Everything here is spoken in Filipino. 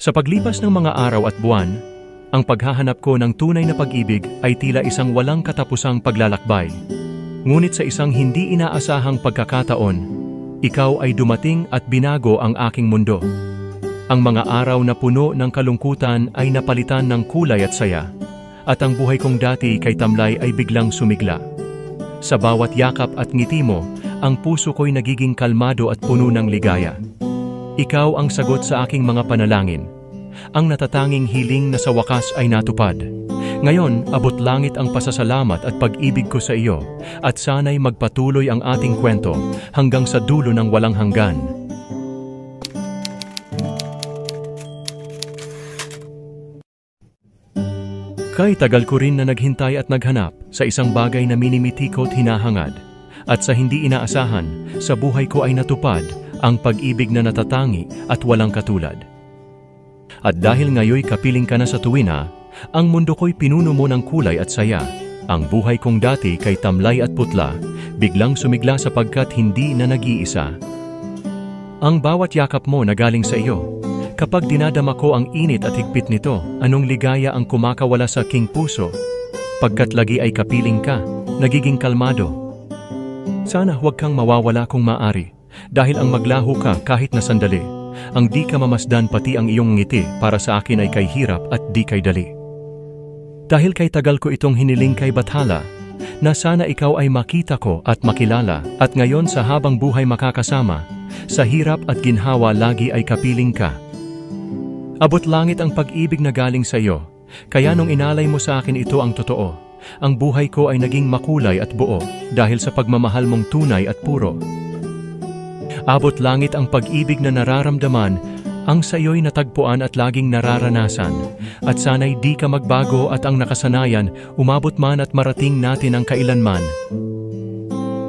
Sa paglipas ng mga araw at buwan, ang paghahanap ko ng tunay na pag-ibig ay tila isang walang katapusang paglalakbay. Ngunit sa isang hindi inaasahang pagkakataon, ikaw ay dumating at binago ang aking mundo. Ang mga araw na puno ng kalungkutan ay napalitan ng kulay at saya, at ang buhay kong dati kay tamlay ay biglang sumigla. Sa bawat yakap at ngiti mo, ang puso ko'y nagiging kalmado at puno ng ligaya. Ikaw ang sagot sa aking mga panalangin, ang natatanging hiling na sa wakas ay natupad. Ngayon, abot langit ang pasasalamat at pag-ibig ko sa iyo, at sana'y magpatuloy ang ating kwento hanggang sa dulo ng walang hanggan. Kay tagal ko rin na naghintay at naghanap sa isang bagay na minimiti ko't hinahangad, at sa hindi inaasahan, sa buhay ko ay natupad ang pag-ibig na natatangi at walang katulad. At dahil ngayoy kapiling ka na sa tuwina, ang mundo ko'y pinuno mo ng kulay at saya. Ang buhay kong dati kay tamlay at putla, biglang sumigla sapagkat hindi na nag-iisa. Ang bawat yakap mo na galing sa iyo. Kapag dinadama ko ang init at higpit nito, anong ligaya ang kumakawala sa aking puso? Pagkat lagi ay kapiling ka, nagiging kalmado. Sana huwag kang mawawala kung maaari, dahil ang maglaho ka kahit na sandali. Ang di ka mamasdan pati ang iyong ngiti para sa akin ay kay hirap at di kay dali. Dahil kay tagal ko itong hiniling kay Bathala, na sana ikaw ay makita ko at makilala, at ngayon sa habang buhay makakasama, sa hirap at ginhawa lagi ay kapiling ka. Abot langit ang pag-ibig na galing sa iyo, kaya nung inalay mo sa akin ito ang totoo, ang buhay ko ay naging makulay at buo dahil sa pagmamahal mong tunay at puro. Abot langit ang pag-ibig na nararamdaman, ang sayo'y natagpuan at laging nararanasan, at sana'y di ka magbago at ang nakasanayan, umabot man at marating natin ang kailanman.